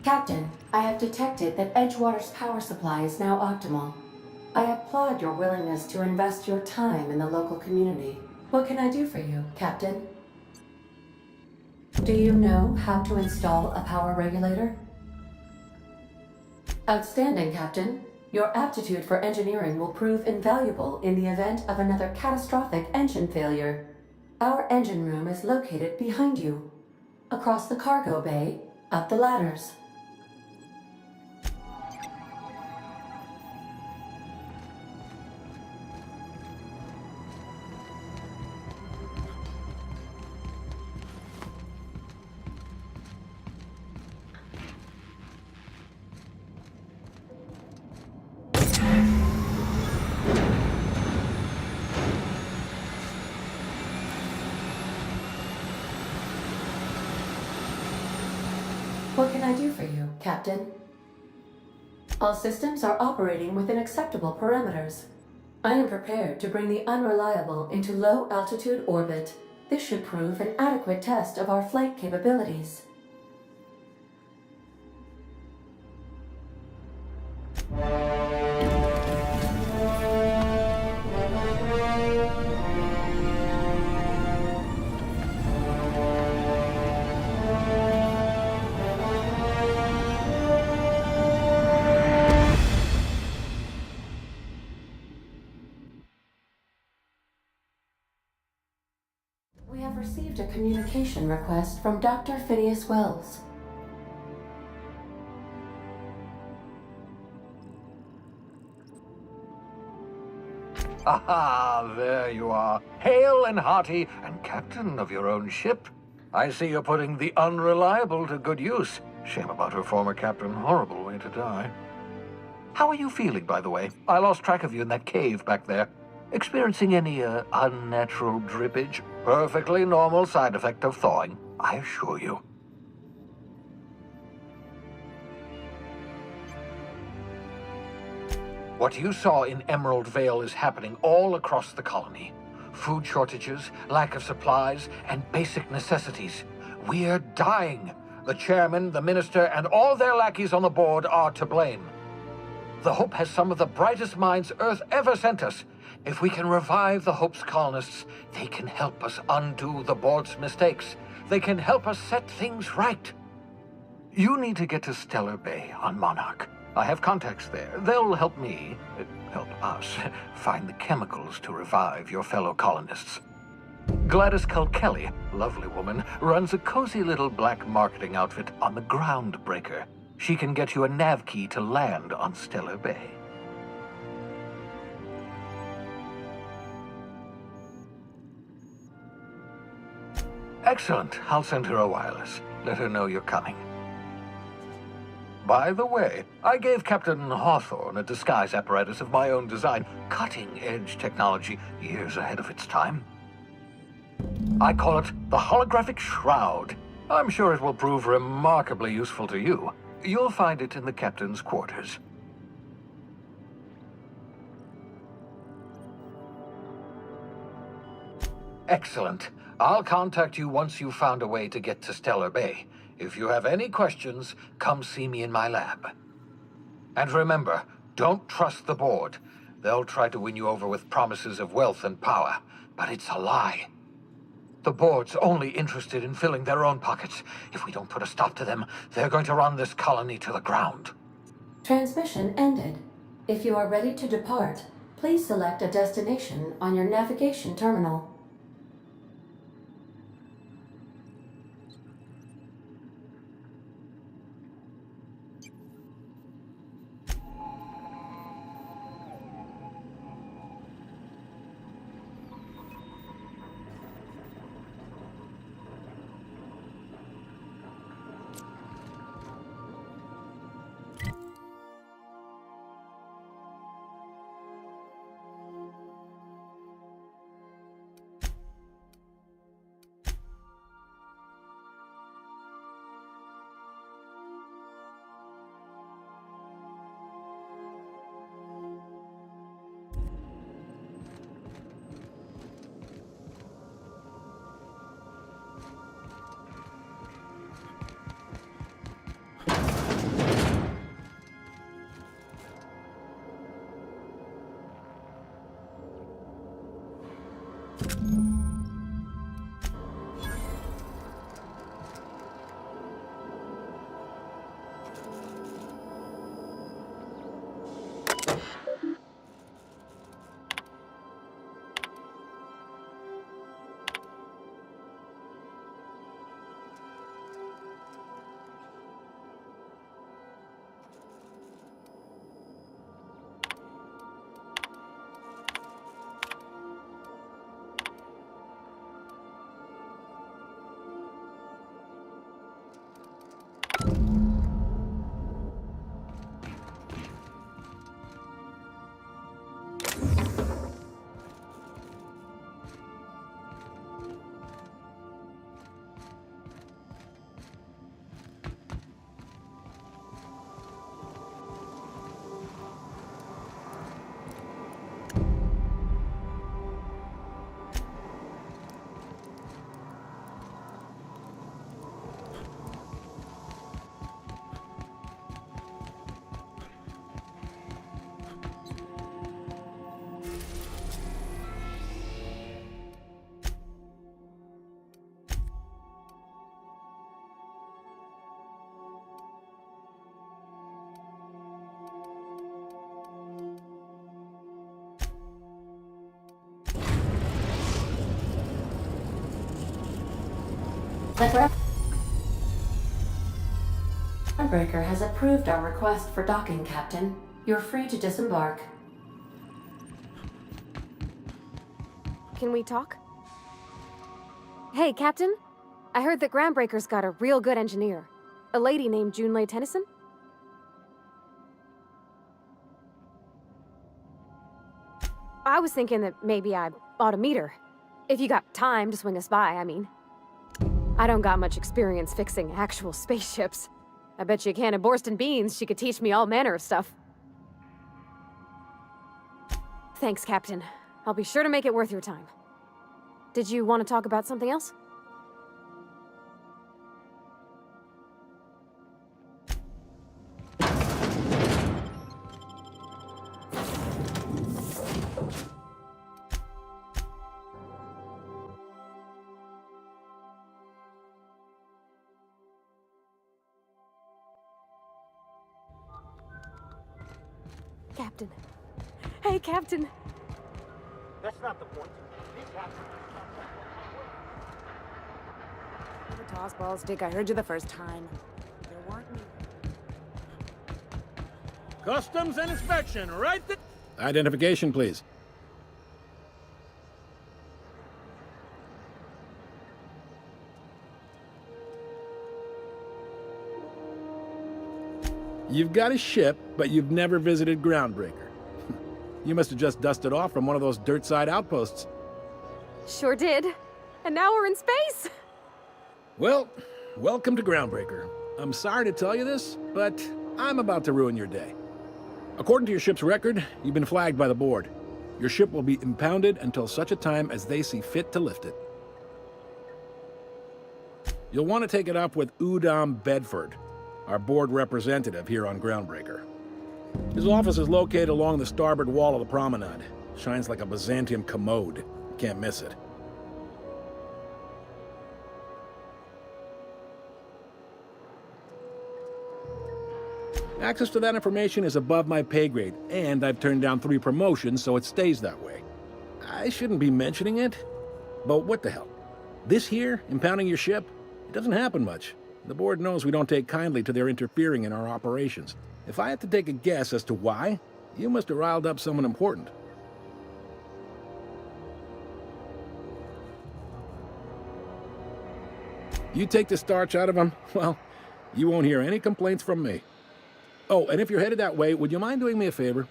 Captain, I have detected that Edgewater's power supply is now optimal. I applaud your willingness to invest your time in the local community. What can I do for you, Captain? Do you know how to install a power regulator? Outstanding, Captain. Your aptitude for engineering will prove invaluable in the event of another catastrophic engine failure. Our engine room is located behind you. Across the cargo bay, up the ladders. What can I do for you, Captain? All systems are operating within acceptable parameters. I am prepared to bring the unreliable into low-altitude orbit. This should prove an adequate test of our flight capabilities. We have received a communication request from Dr. Phineas Wells. Aha, there you are. Hale and hearty, and captain of your own ship. I see you're putting the unreliable to good use. Shame about her former captain. Horrible way to die. How are you feeling, by the way? I lost track of you in that cave back there. Experiencing any, unnatural drippage? Perfectly normal side effect of thawing, I assure you. What you saw in Emerald Vale is happening all across the colony. Food shortages, lack of supplies, and basic necessities. We're dying. The chairman, the minister, and all their lackeys on the board are to blame. The Hope has some of the brightest minds Earth ever sent us. If we can revive the Hope's colonists, they can help us undo the board's mistakes. They can help us set things right. You need to get to Stellar Bay on Monarch. I have contacts there. They'll help me, help us, find the chemicals to revive your fellow colonists. Gladys Culkelly, lovely woman, runs a cozy little black marketing outfit on the Groundbreaker. She can get you a nav key to land on Stellar Bay. Excellent. I'll send her a wireless. Let her know you're coming. By the way, I gave Captain Hawthorne a disguise apparatus of my own design. Cutting-edge technology, years ahead of its time. I call it the Holographic Shroud. I'm sure it will prove remarkably useful to you. You'll find it in the captain's quarters. Excellent. I'll contact you once you've found a way to get to Stellar Bay. If you have any questions, come see me in my lab. And remember, don't trust the board. They'll try to win you over with promises of wealth and power, but it's a lie. The board's only interested in filling their own pockets. If we don't put a stop to them, they're going to run this colony to the ground. Transmission ended. If you are ready to depart, please select a destination on your navigation terminal. The groundbreaker has approved our request for docking, Captain. You're free to disembark. Can we talk? Hey, Captain. I heard that Groundbreaker's got a real good engineer. A lady named Junlei Tennyson? I was thinking that maybe I ought to meet her. If you got time to swing us by, I mean. I don't got much experience fixing actual spaceships. I bet you a can of Borston beans she could teach me all manner of stuff. Thanks, Captain. I'll be sure to make it worth your time. Did you want to talk about something else? Captain. Hey, Captain. That's not the point. The toss-ball stick, I heard you the first time. There weren't any... Customs and inspection, right there. Identification, please. You've got a ship, but you've never visited Groundbreaker. You must have just dusted off from one of those dirt-side outposts. Sure did. And now we're in space! Well, welcome to Groundbreaker. I'm sorry to tell you this, but I'm about to ruin your day. According to your ship's record, you've been flagged by the board. Your ship will be impounded until such a time as they see fit to lift it. You'll want to take it up with Udom Bedford, our board representative here on Groundbreaker. His office is located along the starboard wall of the promenade. Shines like a Byzantium commode. You can't miss it. Access to that information is above my pay grade, and I've turned down 3 promotions, so it stays that way. I shouldn't be mentioning it, but what the hell? This here, impounding your ship, it doesn't happen much. The board knows we don't take kindly to their interfering in our operations. If I had to take a guess as to why, you must have riled up someone important. You take the starch out of them, well, you won't hear any complaints from me. Oh, and if you're headed that way, would you mind doing me a favor?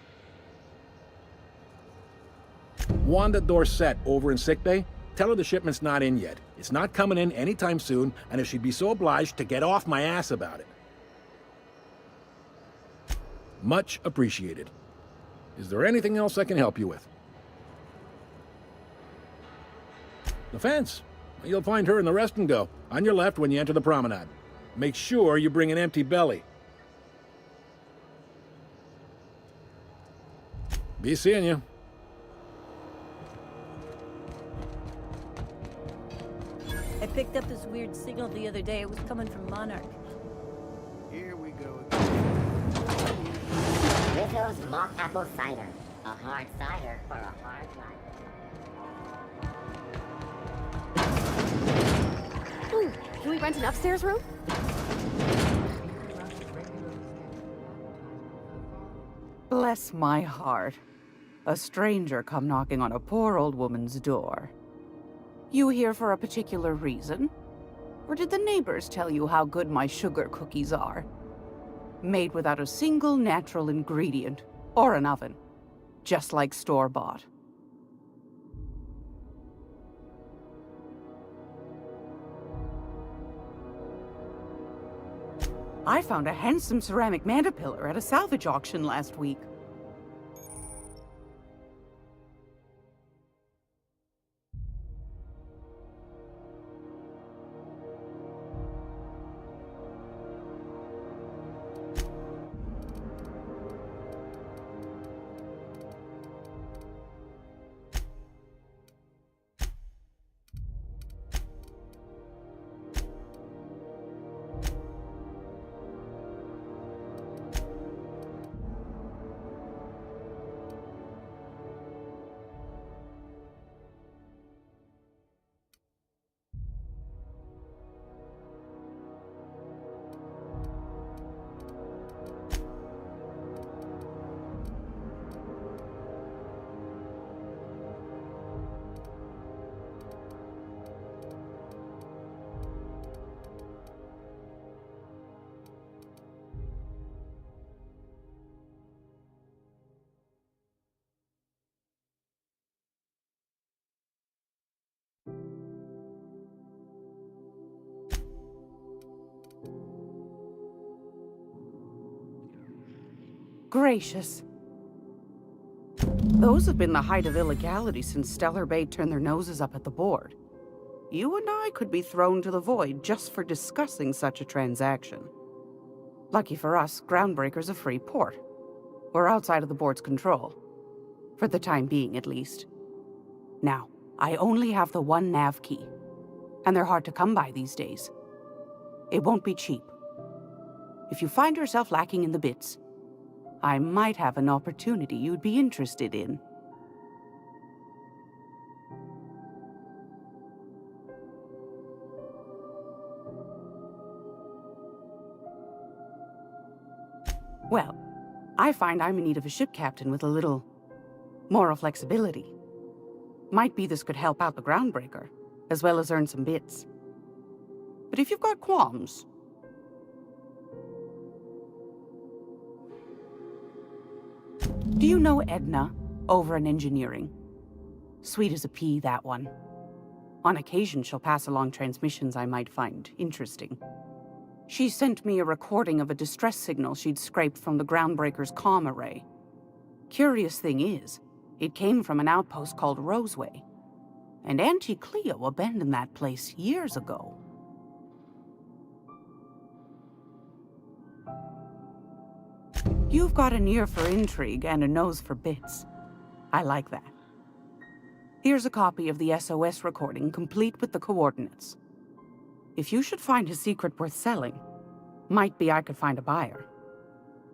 Wanda Dorset over in sickbay, tell her the shipment's not in yet. It's not coming in anytime soon, and if she'd be so obliged to get off my ass about it. Much appreciated. Is there anything else I can help you with? The fence. You'll find her in the rest and go, on your left when you enter the promenade. Make sure you bring an empty belly. Be seeing you. picked up this weird signal the other day. It was coming from Monarch. Here we go again. Rizzo's mock apple cider. A hard cider for a hard life. Ooh, can we rent an upstairs room? Bless my heart. A stranger come knocking on a poor old woman's door. You here for a particular reason? Or did the neighbors tell you how good my sugar cookies are? Made without a single natural ingredient, or an oven. Just like store-bought. I found a handsome ceramic mandapillar at a salvage auction last week. Gracious. Those have been the height of illegality since Stellar Bay turned their noses up at the board. You and I could be thrown to the void just for discussing such a transaction. Lucky for us, Groundbreaker's a free port. We're outside of the board's control. For the time being, at least. Now, I only have the one nav key. And they're hard to come by these days. It won't be cheap. If you find yourself lacking in the bits, I might have an opportunity you'd be interested in. Well, I find I'm in need of a ship captain with a little moral flexibility. Might be this could help out the Groundbreaker, as well as earn some bits. But if you've got qualms... Do you know Edna, over in engineering? Sweet as a pea, that one. On occasion, she'll pass along transmissions I might find interesting. She sent me a recording of a distress signal she'd scraped from the Groundbreaker's comm array. Curious thing is, it came from an outpost called Roseway. And Auntie Cleo abandoned that place years ago. You've got an ear for intrigue and a nose for bits. I like that. Here's a copy of the SOS recording, complete with the coordinates. If you should find a secret worth selling, might be I could find a buyer.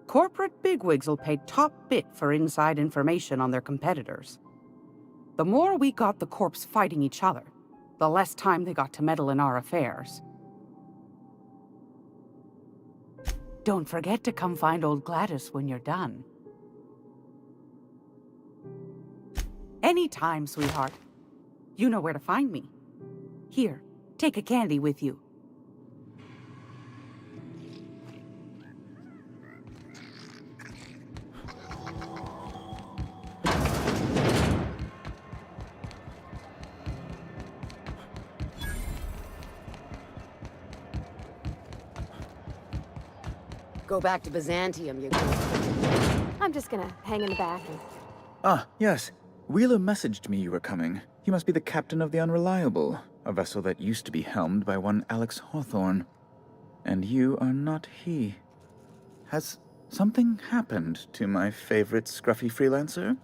Corporate bigwigs will pay top bit for inside information on their competitors. The more we got the corps fighting each other, the less time they got to meddle in our affairs. Don't forget to come find old Gladys when you're done. Anytime, sweetheart. You know where to find me. Here, take a candy with you. Go back to Byzantium, you go. I'm just gonna hang in the back and... Ah, yes. Wheeler messaged me you were coming. You must be the captain of the Unreliable, a vessel that used to be helmed by one Alex Hawthorne. And you are not he. Has something happened to my favorite scruffy freelancer?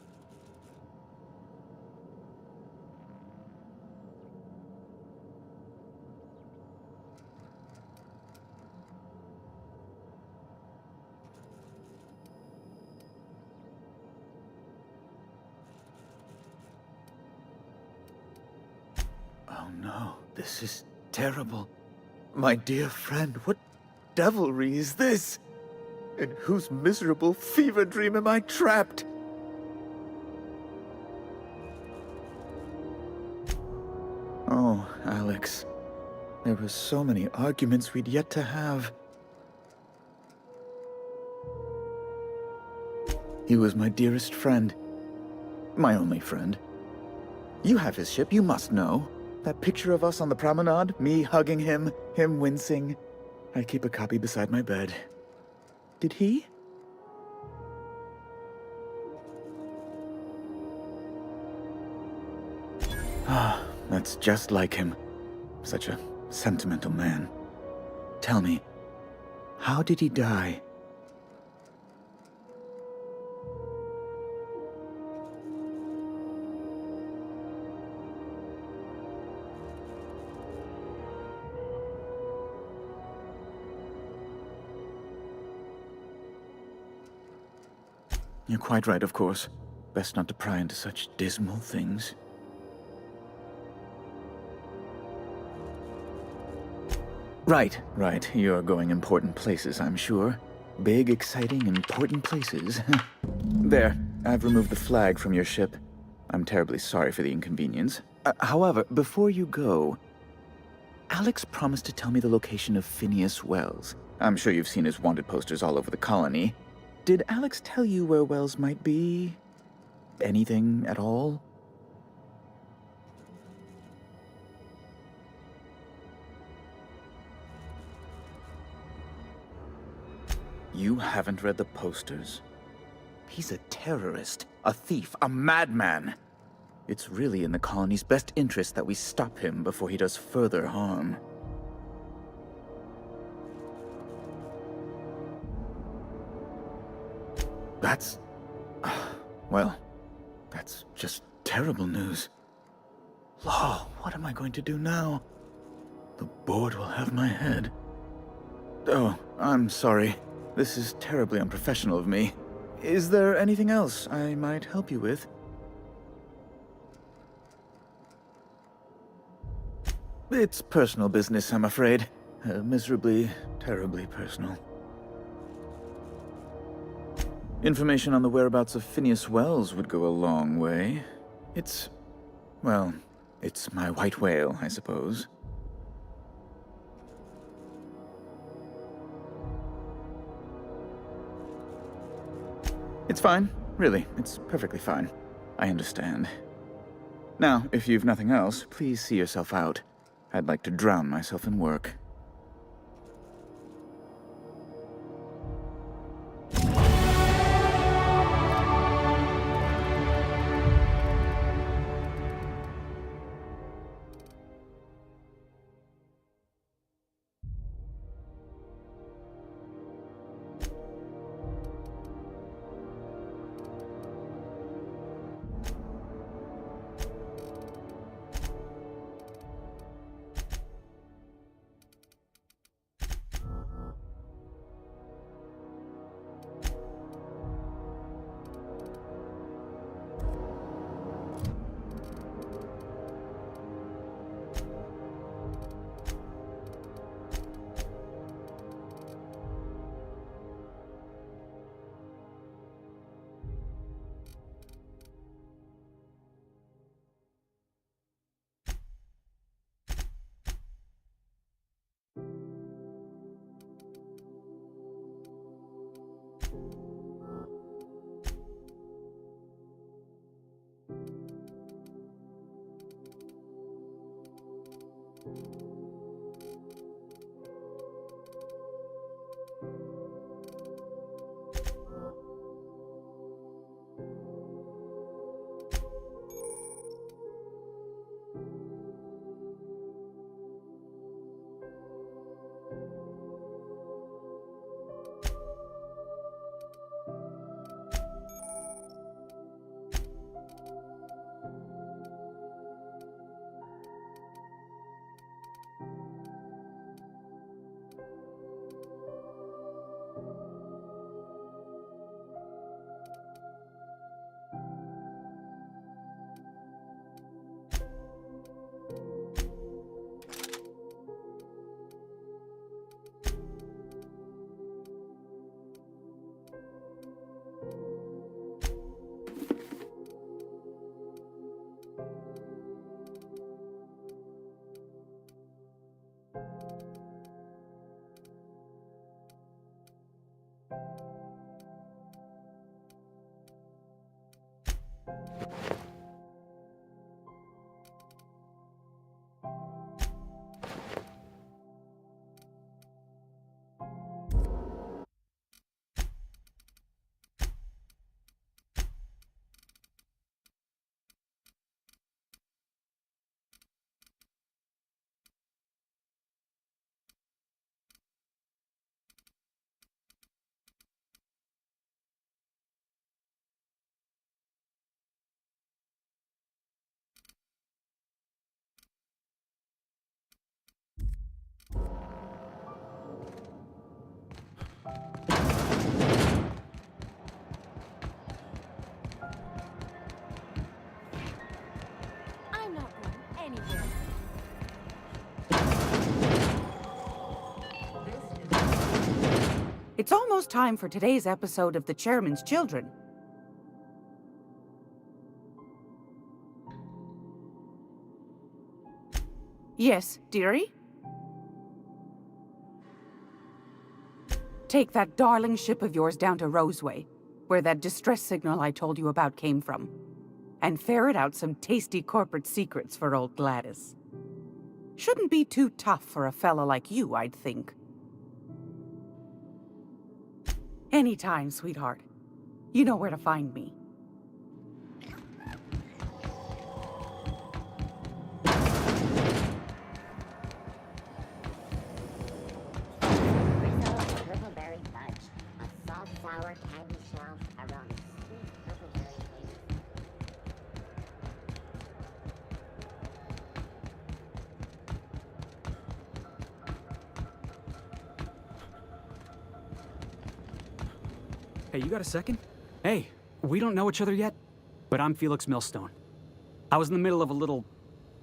Oh no, this is terrible. My dear friend, what devilry is this? In whose miserable fever dream am I trapped? Oh, Alex. There were so many arguments we'd yet to have. He was my dearest friend. My only friend. You have his ship, you must know. That picture of us on the promenade, me hugging him, him wincing. I keep a copy beside my bed. Did he? Ah, that's just like him. Such a sentimental man. Tell me, how did he die? You're quite right, of course. Best not to pry into such dismal things. Right. You're going important places, I'm sure. Big, exciting, important places. There, I've removed the flag from your ship. I'm terribly sorry for the inconvenience. However, before you go, Alex promised to tell me the location of Phineas Wells. I'm sure you've seen his wanted posters all over the colony. Did Alex tell you where Wells might be? Anything at all? You haven't read the posters? He's a terrorist, a thief, a madman. It's really in the colony's best interest that we stop him before he does further harm. That's... well, that's just terrible news. Law, what am I going to do now? The board will have my head. Oh, I'm sorry. This is terribly unprofessional of me. Is there anything else I might help you with? It's personal business, I'm afraid. Miserably, terribly personal. Information on the whereabouts of Phineas Wells would go a long way. It's... well, it's my white whale, I suppose. It's fine. Really, it's perfectly fine. I understand. Now, if you've nothing else, please see yourself out. I'd like to drown myself in work. It's almost time for today's episode of The Chairman's Children. Yes, dearie? Take that darling ship of yours down to Roseway, where that distress signal I told you about came from, and ferret out some tasty corporate secrets for old Gladys. Shouldn't be too tough for a fella like you, I'd think. Anytime, sweetheart. You know where to find me. Purpleberry fudge. A soft, sour candy shell around a sweet purpleberry flavor. Hey, you got a second? Hey, we don't know each other yet, but I'm Felix Millstone. I was in the middle of a little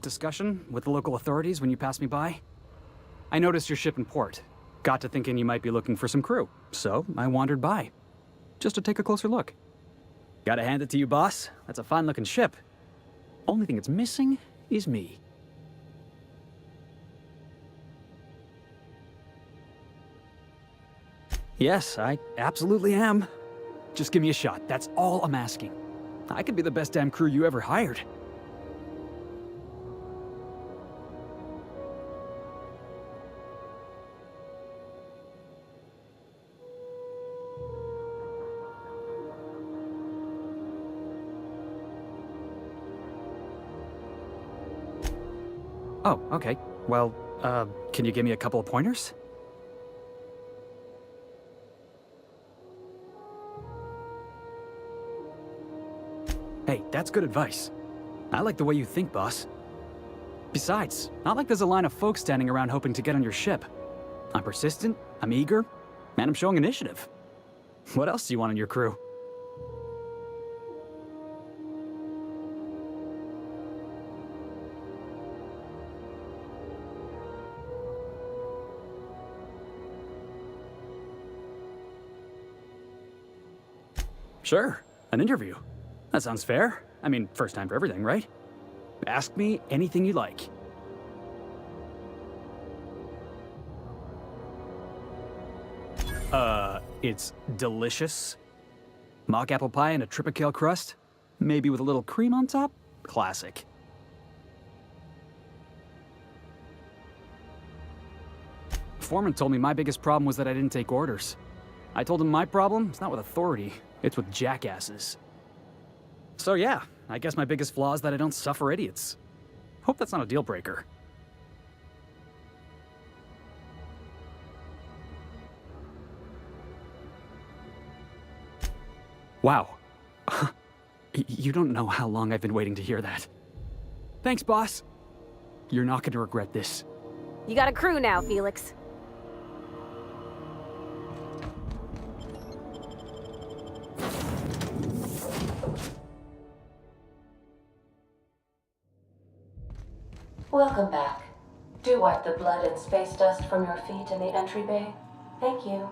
discussion with the local authorities when you passed me by. I noticed your ship in port. Got to thinking you might be looking for some crew, so I wandered by. Just to take a closer look. Gotta hand it to you, boss. That's a fine-looking ship. Only thing it's missing is me. Yes, I absolutely am. Just give me a shot. That's all I'm asking. I could be the best damn crew you ever hired. Oh, okay. Well, can you give me a couple of pointers? Hey, that's good advice. I like the way you think, boss. Besides, not like there's a line of folks standing around hoping to get on your ship. I'm persistent, I'm eager, and I'm showing initiative. What else do you want on your crew? Sure, an interview. That sounds fair. I mean, first time for everything, right? Ask me anything you like. It's delicious. Mock apple pie and a tripicale crust? Maybe with a little cream on top? Classic. Foreman told me my biggest problem was that I didn't take orders. I told him my problem is not with authority, it's with jackasses. So yeah, I guess my biggest flaw is that I don't suffer idiots. Hope that's not a deal breaker. Wow. You don't know how long I've been waiting to hear that. Thanks, boss. You're not going to regret this. You got a crew now, Felix. Welcome back. Do wipe the blood and space dust from your feet in the entry bay. Thank you.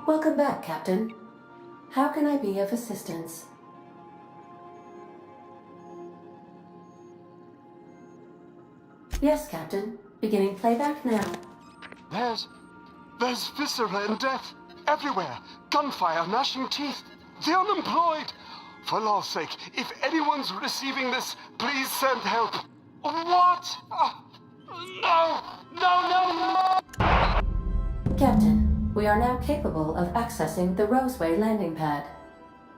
Welcome back, Captain. How can I be of assistance? Yes, Captain. Beginning playback now. There's viscera and death everywhere. Gunfire, gnashing teeth. The unemployed. For law's sake, if anyone's receiving this, please send help. What? No! Captain, we are now capable of accessing the Roseway landing pad.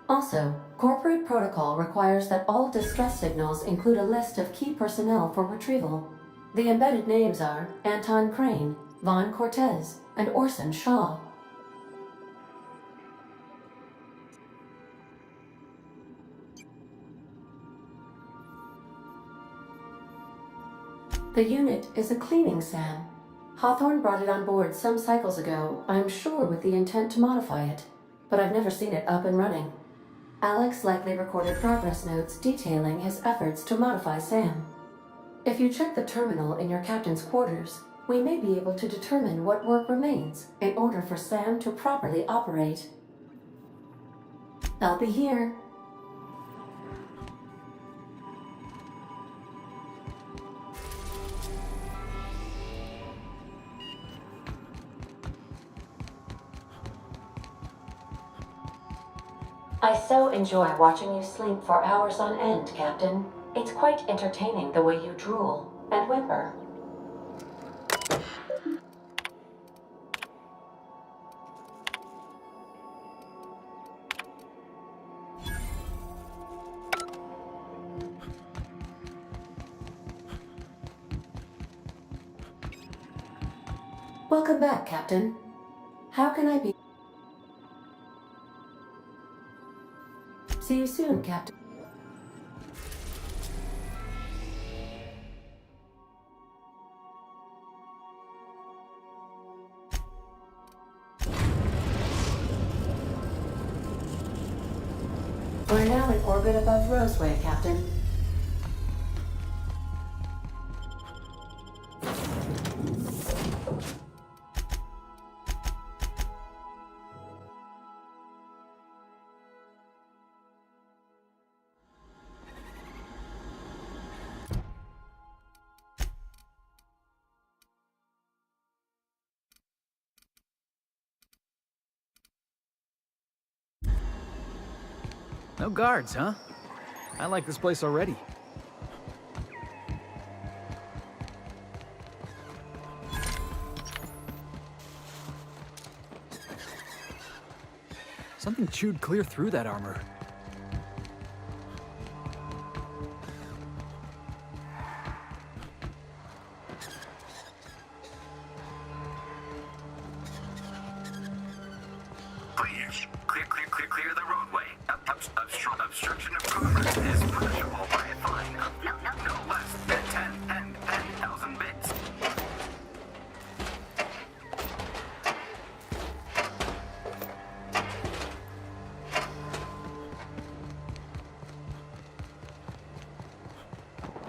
Also, corporate protocol requires that all distress signals include a list of key personnel for retrieval. The embedded names are Anton Crane, Vaughn Cortez, and Orson Shaw. The unit is a cleaning SAM. Hawthorne brought it on board some cycles ago, I'm sure with the intent to modify it, but I've never seen it up and running. Alex likely recorded progress notes detailing his efforts to modify SAM. If you check the terminal in your captain's quarters, we may be able to determine what work remains in order for SAM to properly operate. I'll be here. I so enjoy watching you sleep for hours on end, Captain. It's quite entertaining the way you drool and whimper. Welcome back, Captain. How can I be? See you soon, Captain. We're now in orbit above Roseway, Captain. No guards, huh? I like this place already. Something chewed clear through that armor. Clear the roadway. Obstruction of progress is punishable by a fine of no less than 10,000 bits.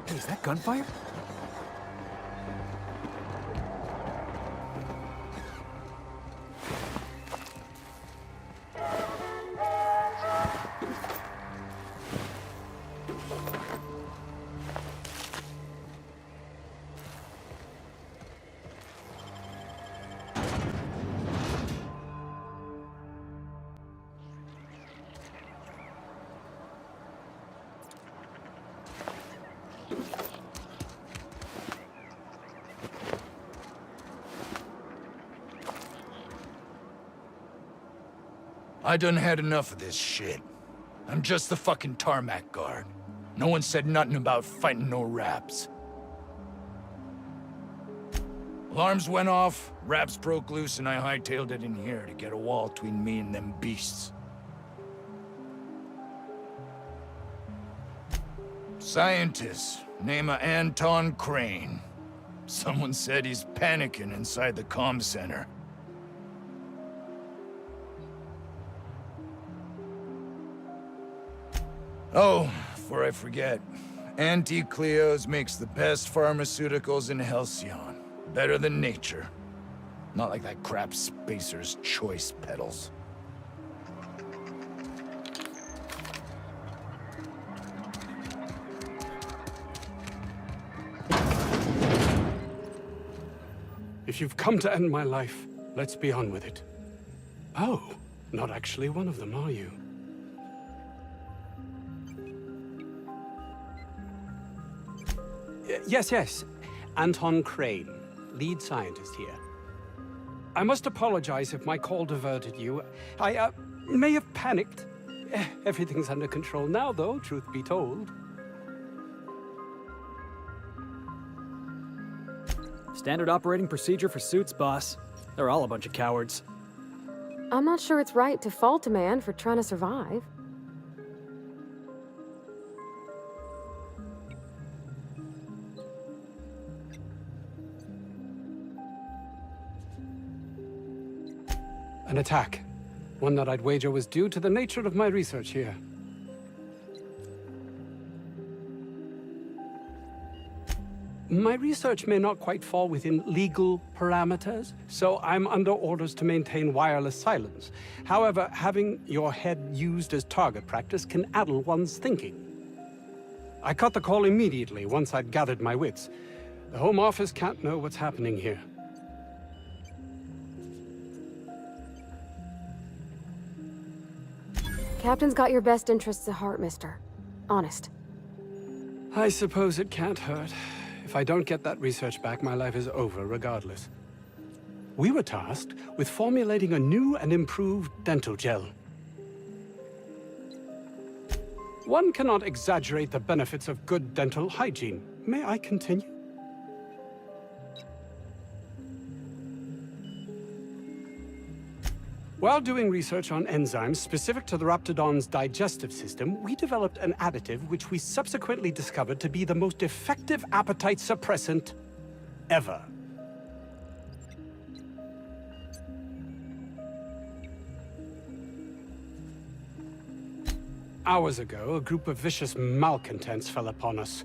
Hey, is that gunfire? I done had enough of this shit. I'm just the fucking tarmac guard. No one said nothing about fighting no raps. Alarms went off, raps broke loose, and I hightailed it in here to get a wall between me and them beasts. Scientist, name of Anton Crane. Someone said he's panicking inside the comm center. Oh, before I forget, Anti-Cleo's makes the best pharmaceuticals in Halcyon. Better than nature. Not like that crap Spacer's Choice peddles. If you've come to end my life, let's be on with it. Oh, not actually one of them, are you? Yes. Anton Crane, lead scientist here. I must apologize if my call diverted you. I may have panicked. Everything's under control now, though, truth be told. Standard operating procedure for suits, boss. They're all a bunch of cowards. I'm not sure it's right to fault a man for trying to survive. attack. One that I'd wager was due to the nature of my research here. My research may not quite fall within legal parameters, so I'm under orders to maintain wireless silence. However, having your head used as target practice can addle one's thinking. I cut the call immediately once I'd gathered my wits. The Home Office can't know what's happening here. Captain's got your best interests at heart, mister. Honest. I suppose it can't hurt. If I don't get that research back, my life is over regardless. We were tasked with formulating a new and improved dental gel. One cannot exaggerate the benefits of good dental hygiene. May I continue? While doing research on enzymes specific to the Raptidon's digestive system, we developed an additive which we subsequently discovered to be the most effective appetite suppressant ever. Hours ago, a group of vicious malcontents fell upon us,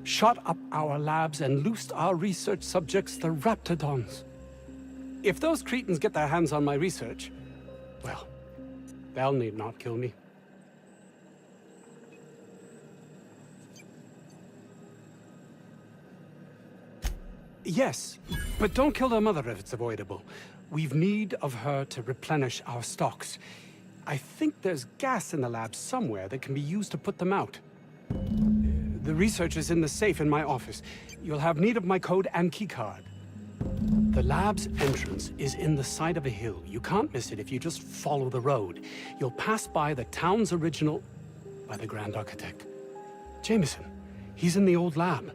shot up our labs and loosed our research subjects, the Raptidons. If those cretins get their hands on my research, well, they'll need not kill me. Yes, but don't kill their mother if it's avoidable. We've need of her to replenish our stocks. I think there's gas in the lab somewhere that can be used to put them out. The research is in the safe in my office. You'll have need of my code and keycard. The lab's entrance is in the side of a hill. You can't miss it if you just follow the road. You'll pass by the town's original... by the Grand Architect. Jameson. He's in the old lab.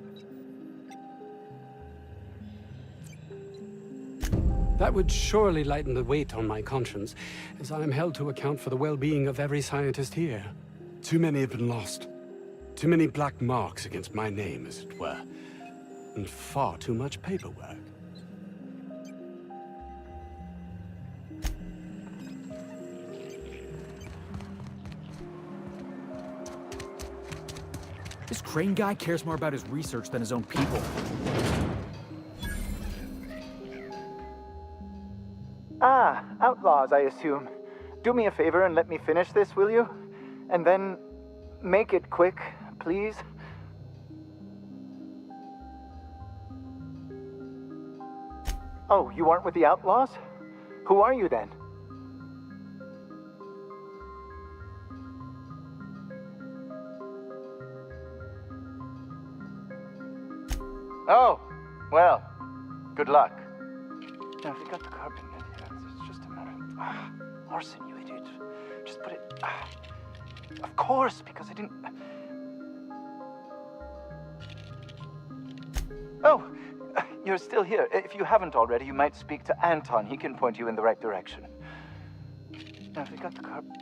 That would surely lighten the weight on my conscience, as I am held to account for the well-being of every scientist here. Too many have been lost. Too many black marks against my name, as it were. And far too much paperwork. This Crane guy cares more about his research than his own people. Ah, outlaws, I assume. Do me a favor and let me finish this, will you? And then make it quick, please. Oh, you aren't with the outlaws? Who are you then? Oh, well, good luck. Now, if you got the carbon, it's just a matter of... Orson, you idiot. Just put it... Of course, because I didn't... Oh, you're still here. If you haven't already, you might speak to Anton. He can point you in the right direction. Now, if you got the carbon...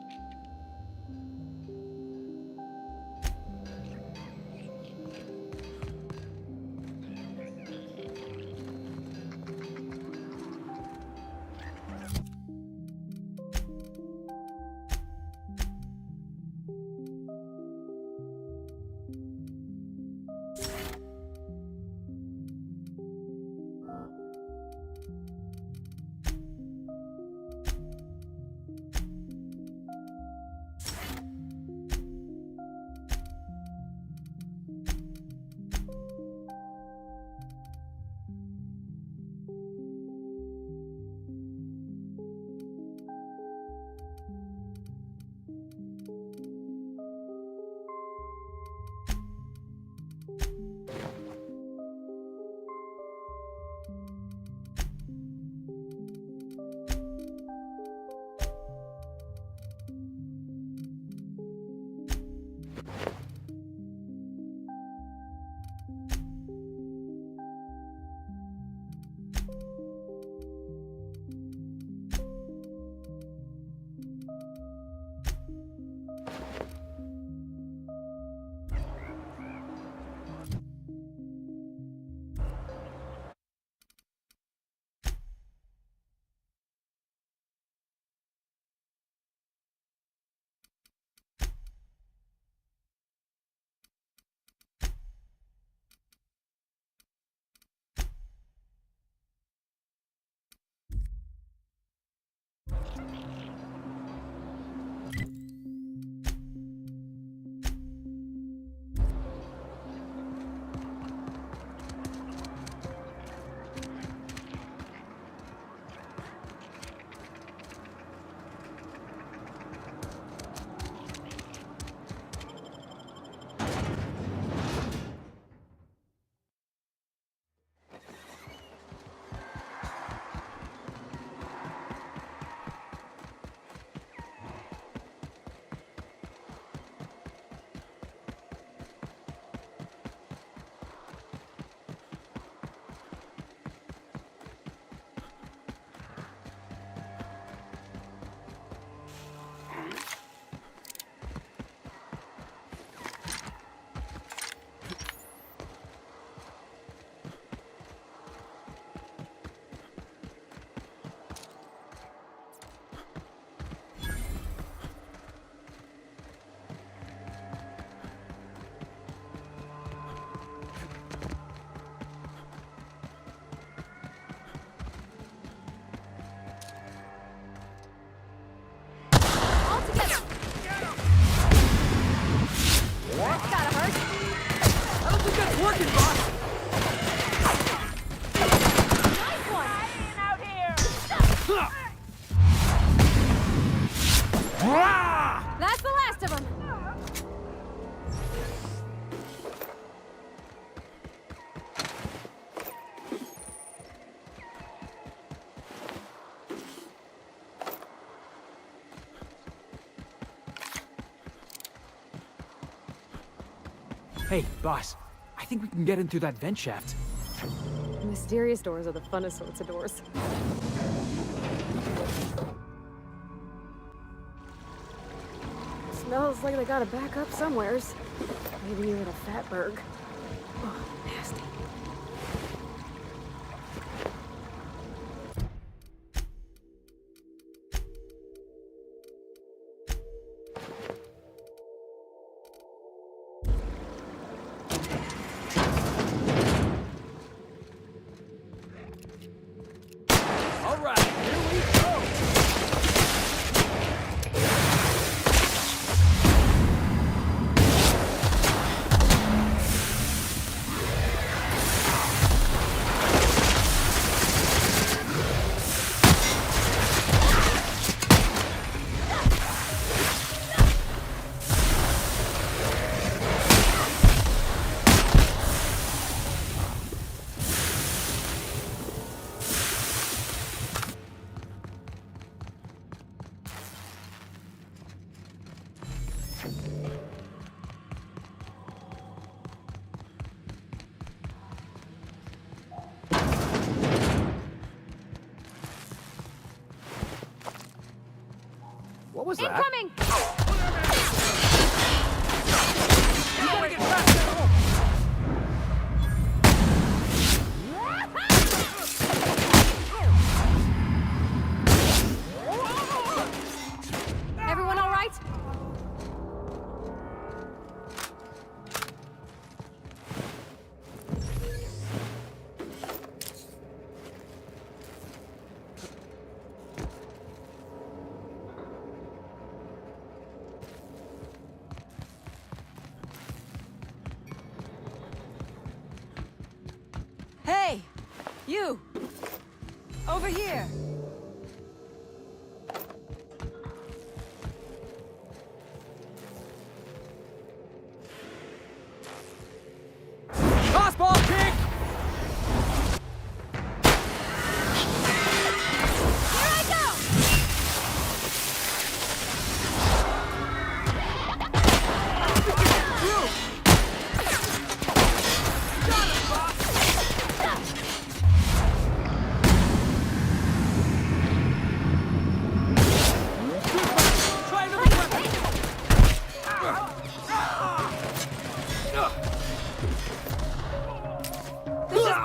Hey, boss. I think we can get in through that vent shaft. Mysterious doors are the funnest sorts of doors. Smells like they got a backup somewheres. Maybe even a fatberg. Oh, nasty. What was that? Incoming! You gotta get back there! Everyone all right? Hey! You! Over here! Crossball kick! Here I go! This is bad!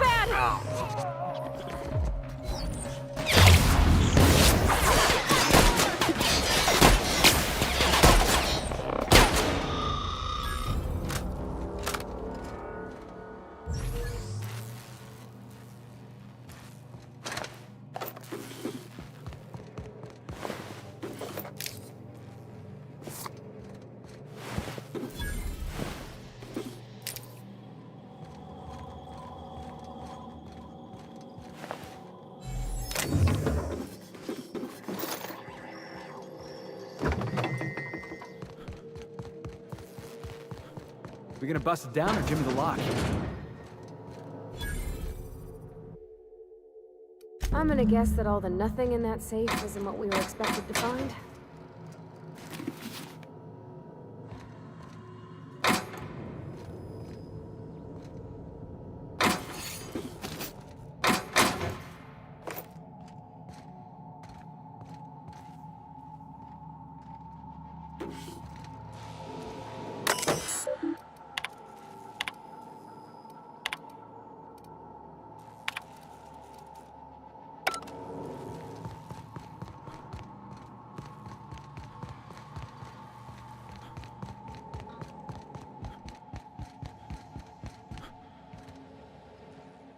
We gonna bust it down or Jimmy the lock? I'm gonna guess that all the nothing in that safe isn't what we were expected to find.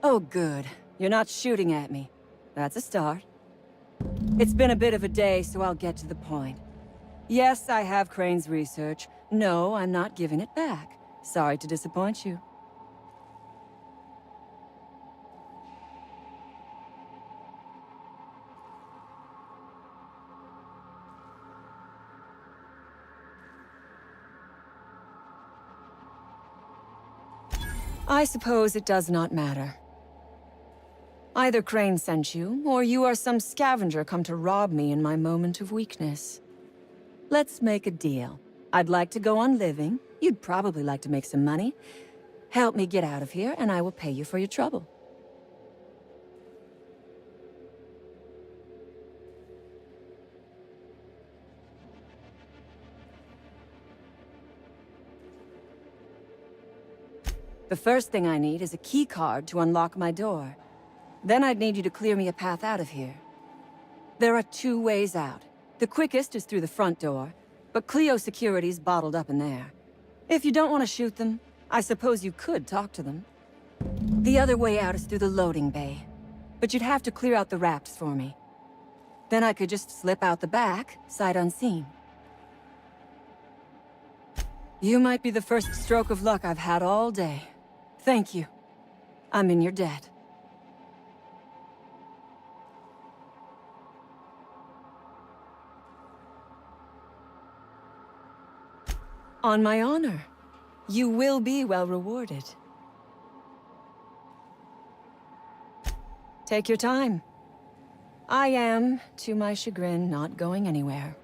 Oh, good. You're not shooting at me. That's a start. It's been a bit of a day, so I'll get to the point. Yes, I have Crane's research. No, I'm not giving it back. Sorry to disappoint you. I suppose it does not matter. Either Crane sent you, or you are some scavenger come to rob me in my moment of weakness. Let's make a deal. I'd like to go on living. You'd probably like to make some money. Help me get out of here, and I will pay you for your trouble. The first thing I need is a key card to unlock my door. Then I'd need you to clear me a path out of here. There are 2 ways out. The quickest is through the front door, but Cleo security's bottled up in there. If you don't want to shoot them, I suppose you could talk to them. The other way out is through the loading bay, but you'd have to clear out the rafts for me. Then I could just slip out the back, sight unseen. You might be the first stroke of luck I've had all day. Thank you. I'm in your debt. On my honor. You will be well rewarded. Take your time. I am, to my chagrin, not going anywhere.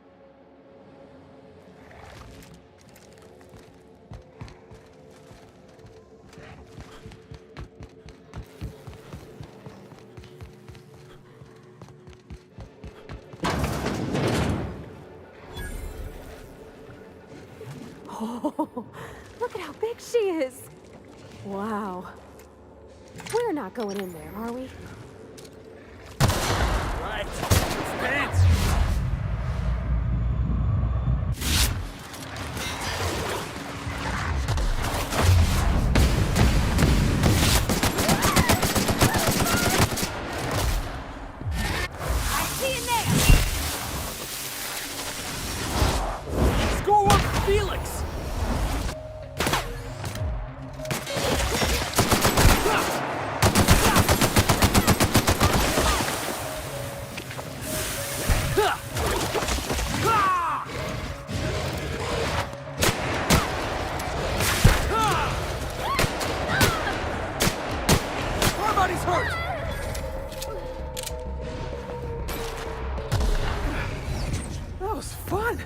Oh, look at how big she is. Wow. We're not going in there, are we? Right. Stance! I see you there! Score one for Felix! Everybody's hurt! That was fun!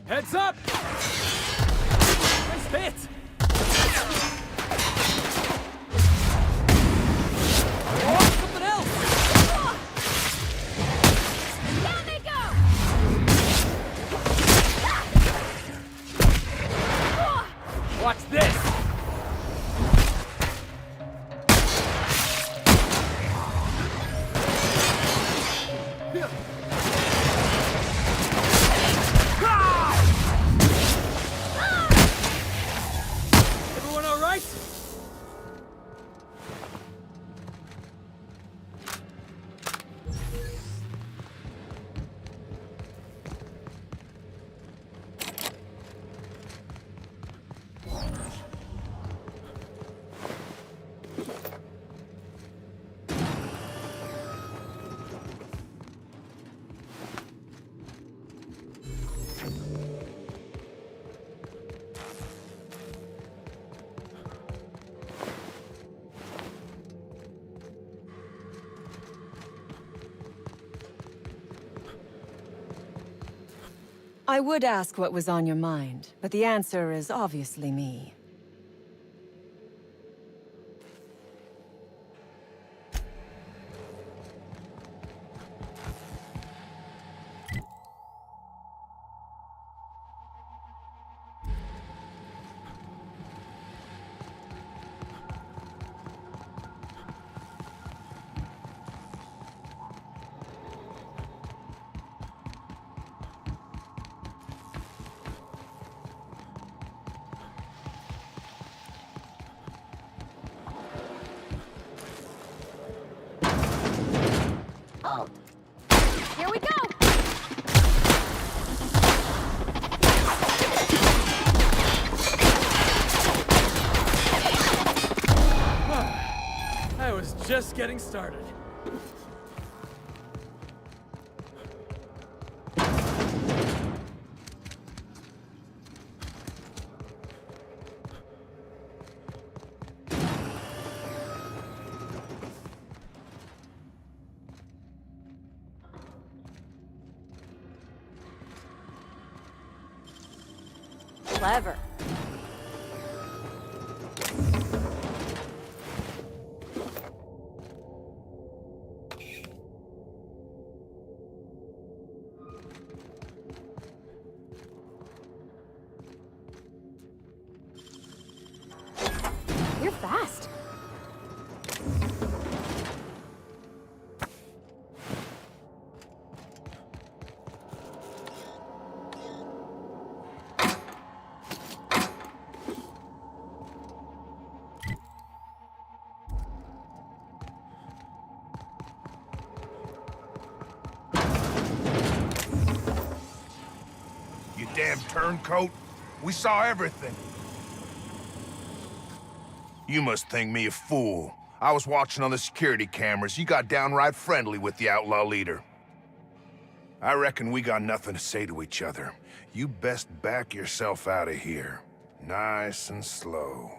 Heads up! Nice hit! Oh, something else! Down they go! Watch this! Everyone all right? I would ask what was on your mind, but the answer is obviously me. Here we go! I was just getting started. Clever. You're fast. You damn turncoat. We saw everything. You must think me a fool. I was watching on the security cameras. You got downright friendly with the outlaw leader. I reckon we got nothing to say to each other. You best back yourself out of here. Nice and slow.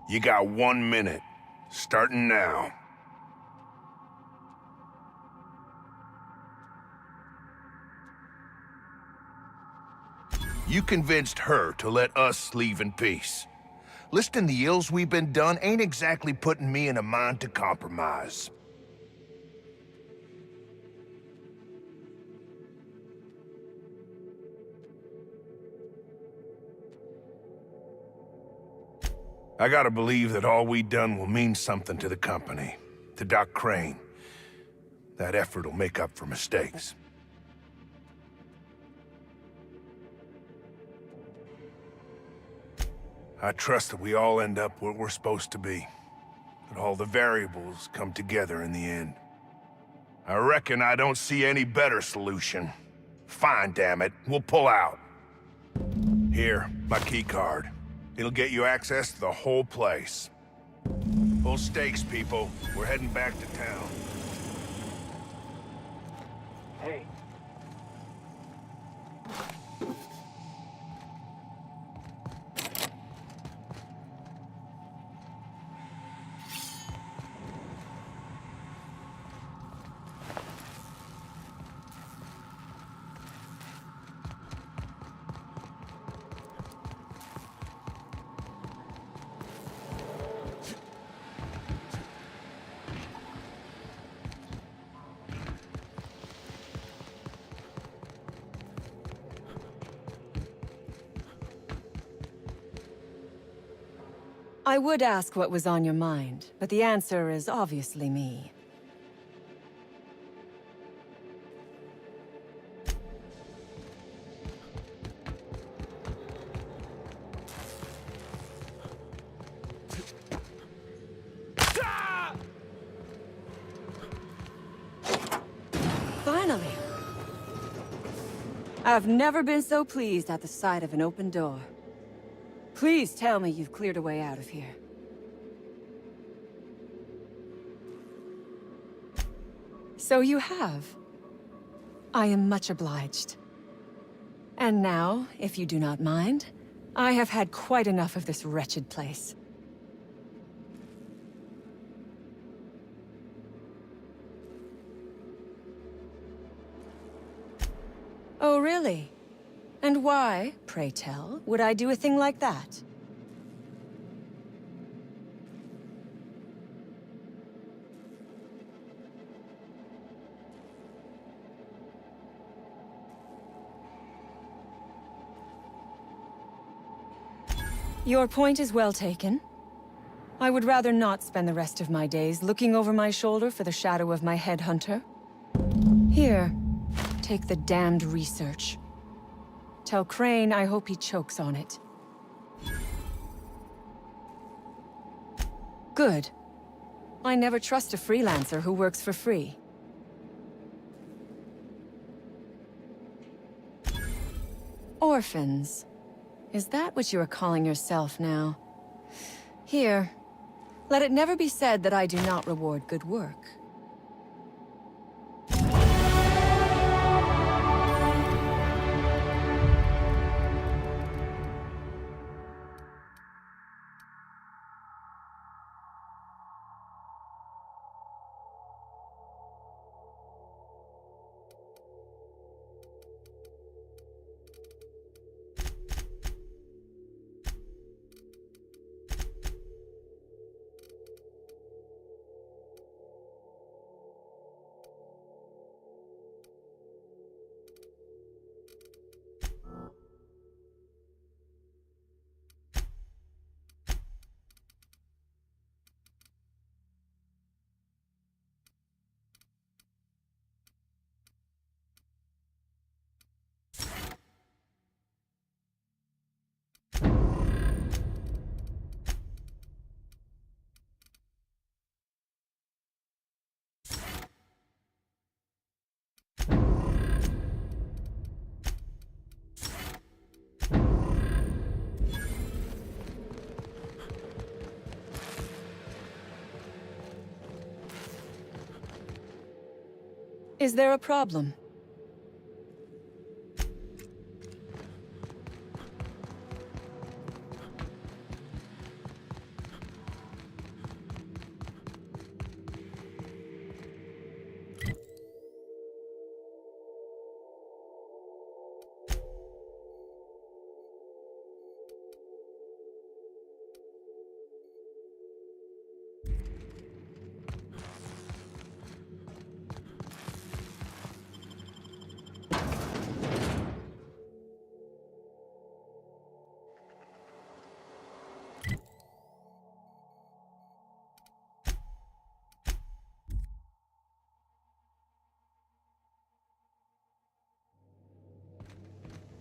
You got 1 minute. Starting now. You convinced her to let us leave in peace. Listing the ills we've been done ain't exactly putting me in a mind to compromise. I gotta believe that all we done will mean something to the company, to Doc Crane. That effort will make up for mistakes. I trust that we all end up where we're supposed to be. That all the variables come together in the end. I reckon I don't see any better solution. Fine, damn it. We'll pull out. Here, my key card. It'll get you access to the whole place. Full stakes, people. We're heading back to town. Hey. I would ask what was on your mind, but the answer is obviously me. Finally! I've never been so pleased at the sight of an open door. Please tell me you've cleared a way out of here. So you have. I am much obliged. And now, if you do not mind, I have had quite enough of this wretched place. Oh, really? And why, pray tell, would I do a thing like that? Your point is well taken. I would rather not spend the rest of my days looking over my shoulder for the shadow of my headhunter. Here, take the damned research. Tell Crane I hope he chokes on it. Good. I never trust a freelancer who works for free. Orphans. Is that what you are calling yourself now? Here. Let it never be said that I do not reward good work. Is there a problem?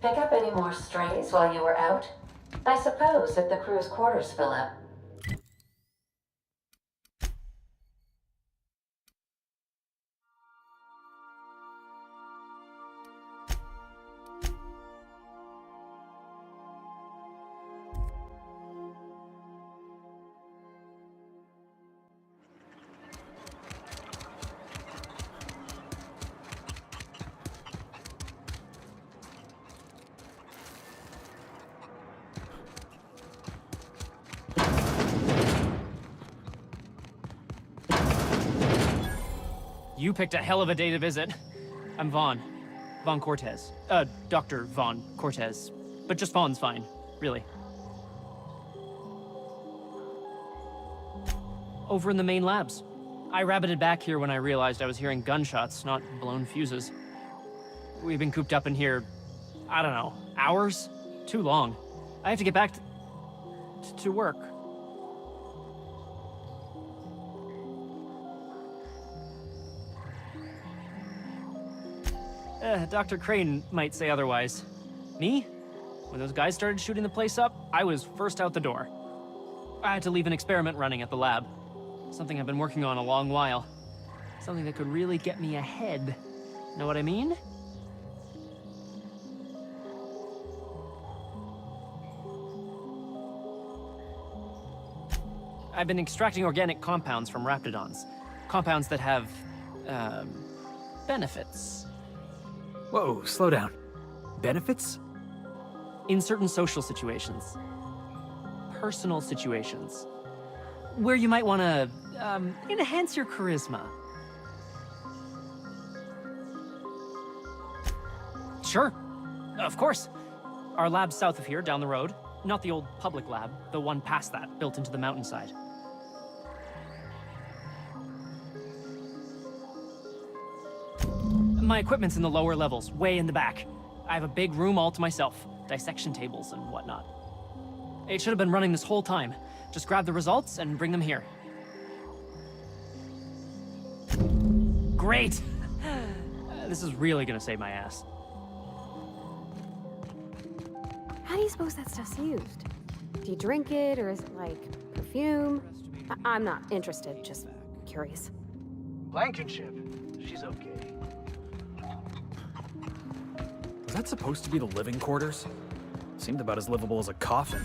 Pick up any more strays while you were out? I suppose if the crew's quarters fill up. You picked a hell of a day to visit. I'm Vaughn. Vaughn Cortez. Dr. Vaughn Cortez. But just Vaughn's fine, really. Over in the main labs. I rabbited back here when I realized I was hearing gunshots, not blown fuses. We've been cooped up in here, I don't know, hours? Too long. I have to get back to work. Dr. Crane might say otherwise. Me? When those guys started shooting the place up, I was first out the door. I had to leave an experiment running at the lab. Something I've been working on a long while. Something that could really get me ahead. Know what I mean? I've been extracting organic compounds from raptidons. Compounds that have, benefits. Whoa, slow down. Benefits? In certain social situations. Personal situations. Where you might want to, enhance your charisma. Sure. Of course. Our lab's south of here, down the road. Not the old public lab, the one past that, built into the mountainside. My equipment's in the lower levels, way in the back. I have a big room all to myself, dissection tables and whatnot. It should have been running this whole time. Just grab the results and bring them here. Great! This is really gonna save my ass. How do you suppose that stuff's used? Do you drink it, or is it like perfume? I'm not interested, just curious. Blankenship. She's okay. Was that supposed to be the living quarters? Seemed about as livable as a coffin.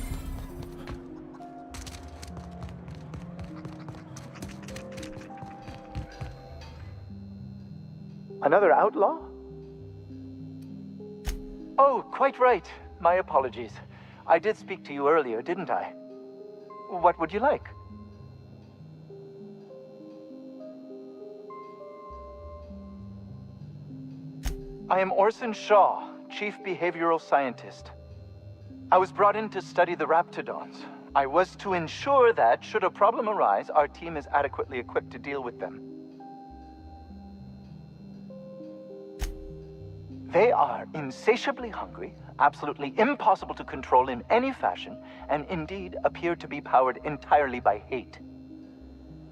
Another outlaw? Oh, quite right. My apologies. I did speak to you earlier, didn't I? What would you like? I am Orson Shaw, Chief Behavioral Scientist. I was brought in to study the Raptidons. I was to ensure that, should a problem arise, our team is adequately equipped to deal with them. They are insatiably hungry, absolutely impossible to control in any fashion, and indeed appear to be powered entirely by hate.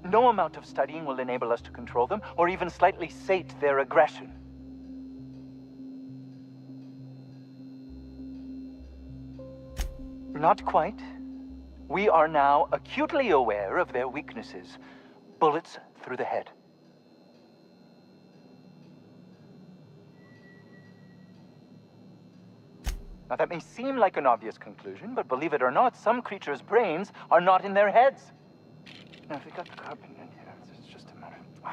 No amount of studying will enable us to control them, or even slightly sate their aggression. Not quite. We are now acutely aware of their weaknesses. Bullets through the head. Now, that may seem like an obvious conclusion, but believe it or not, some creatures' brains are not in their heads. Now, if we got the carbon in here, it's just a matter of...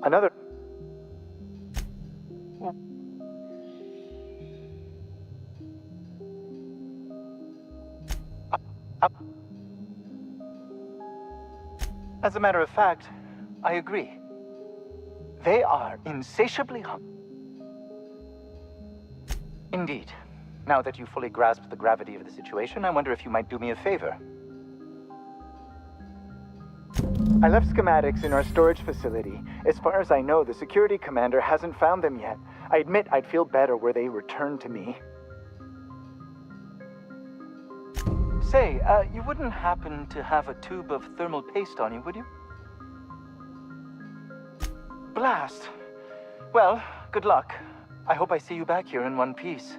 Another... As a matter of fact, I agree. They are insatiably hungry. Indeed. Now that you fully grasp the gravity of the situation, I wonder if you might do me a favor. I left schematics in our storage facility. As far as I know, the security commander hasn't found them yet. I admit I'd feel better were they returned to me. Say, you wouldn't happen to have a tube of thermal paste on you, would you? Blast. Well, good luck. I hope I see you back here in one piece.